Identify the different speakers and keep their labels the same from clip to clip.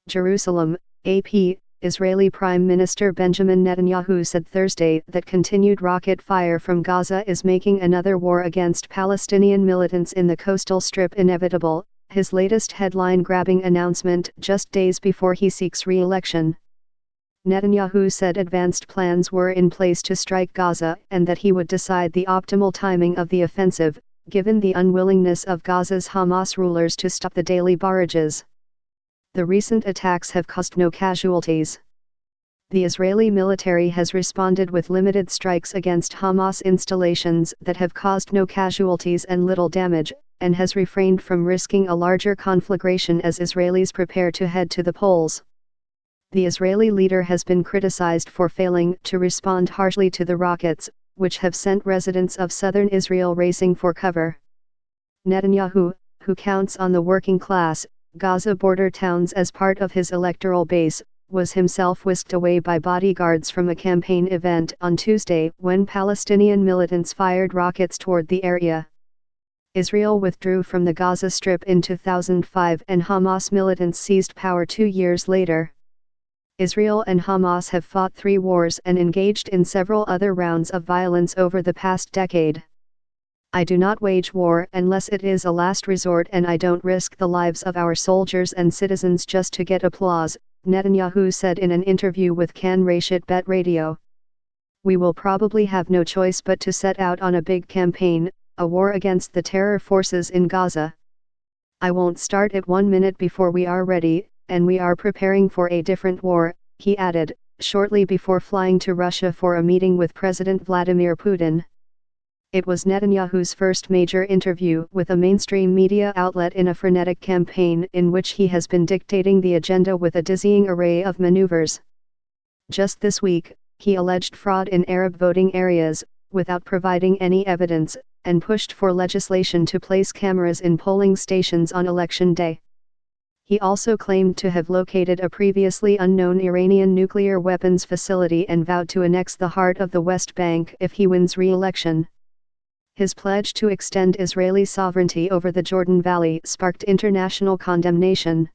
Speaker 1: Jerusalem, AP, Israeli Prime Minister Benjamin Netanyahu said Thursday that continued rocket fire from Gaza is making another war against Palestinian militants in the coastal strip inevitable, his latest headline-grabbing announcement just days before he seeks re-election. Netanyahu said advanced plans were in place to strike Gaza and that he would decide the optimal timing of the offensive, given the unwillingness of Gaza's Hamas rulers to stop the daily barrages. The recent attacks have caused no casualties. The Israeli military has responded with limited strikes against Hamas installations that have caused no casualties and little damage, and has refrained from risking a larger conflagration as Israelis prepare to head to the polls. The Israeli leader has been criticized for failing to respond harshly to the rockets, which have sent residents of southern Israel racing for cover. Netanyahu, who counts on the working class, Gaza border towns as part of his electoral base, was himself whisked away by bodyguards from a campaign event on Tuesday when Palestinian militants fired rockets toward the area. Israel withdrew from the Gaza Strip in 2005 and Hamas militants seized power 2 years later. Israel and Hamas have fought 3 wars and engaged in several other rounds of violence over the past decade. I do not wage war unless it is a last resort, and I don't risk the lives of our soldiers and citizens just to get applause, Netanyahu said in an interview with Kan Rashid Bet Radio. We will probably have no choice but to set out on a big campaign, a war against the terror forces in Gaza. I won't start it 1 minute before we are ready, and we are preparing for a different war, he added, shortly before flying to Russia for a meeting with President Vladimir Putin. It was Netanyahu's first major interview with a mainstream media outlet in a frenetic campaign in which he has been dictating the agenda with a dizzying array of maneuvers. Just this week, he alleged fraud in Arab voting areas, without providing any evidence, and pushed for legislation to place cameras in polling stations on election day. He also claimed to have located a previously unknown Iranian nuclear weapons facility and vowed to annex the heart of the West Bank if he wins re-election. His pledge to extend Israeli sovereignty over the Jordan Valley sparked international condemnation.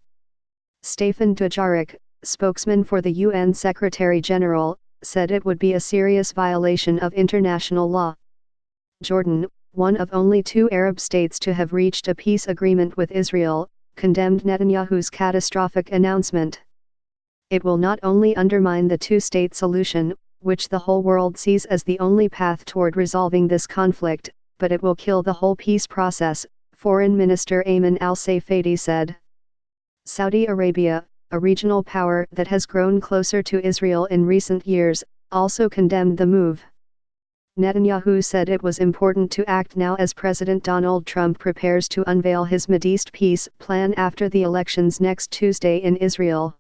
Speaker 1: Stefan Dujarric, spokesman for the UN Secretary-General, said it would be a serious violation of international law. Jordan, one of only 2 Arab states to have reached a peace agreement with Israel, condemned Netanyahu's catastrophic announcement. It will not only undermine the 2-state solution, which the whole world sees as the only path toward resolving this conflict, but it will kill the whole peace process, Foreign Minister Ayman al-Safadi said. Saudi Arabia, a regional power that has grown closer to Israel in recent years, also condemned the move. Netanyahu said it was important to act now as President Donald Trump prepares to unveil his Mideast peace plan after the elections next Tuesday in Israel.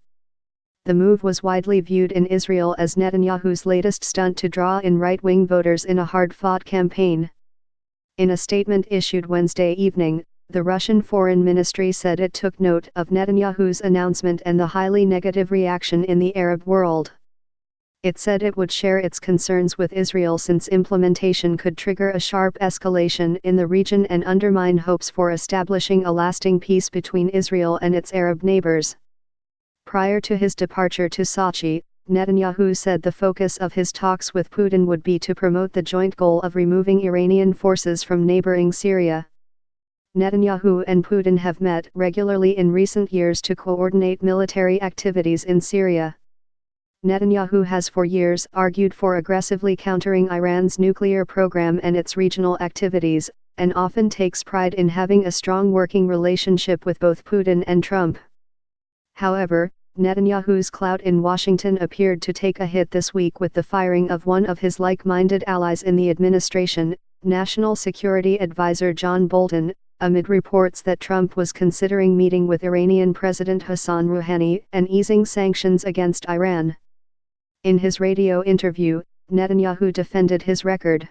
Speaker 1: The move was widely viewed in Israel as Netanyahu's latest stunt to draw in right-wing voters in a hard-fought campaign. In a statement issued Wednesday evening, the Russian Foreign Ministry said it took note of Netanyahu's announcement and the highly negative reaction in the Arab world. It said it would share its concerns with Israel since implementation could trigger a sharp escalation in the region and undermine hopes for establishing a lasting peace between Israel and its Arab neighbors. Prior to his departure to Sochi, Netanyahu said the focus of his talks with Putin would be to promote the joint goal of removing Iranian forces from neighboring Syria. Netanyahu and Putin have met regularly in recent years to coordinate military activities in Syria. Netanyahu has for years argued for aggressively countering Iran's nuclear program and its regional activities, and often takes pride in having a strong working relationship with both Putin and Trump. However, Netanyahu's clout in Washington appeared to take a hit this week with the firing of one of his like-minded allies in the administration, National Security Advisor John Bolton, amid reports that Trump was considering meeting with Iranian President Hassan Rouhani and easing sanctions against Iran. In his radio interview, Netanyahu defended his record.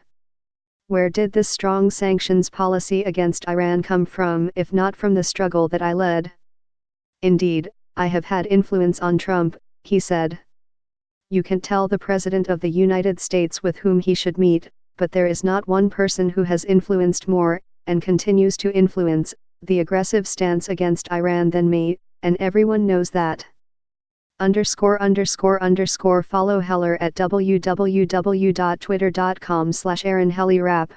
Speaker 1: Where did this strong sanctions policy against Iran come from if not from the struggle that I led? Indeed, I have had influence on Trump, he said. You can tell the President of the United States with whom he should meet, but there is not one person who has influenced more, and continues to influence, the aggressive stance against Iran than me, and everyone knows that. ________. Follow Heller at www.twitter.com/AaronHellyRap.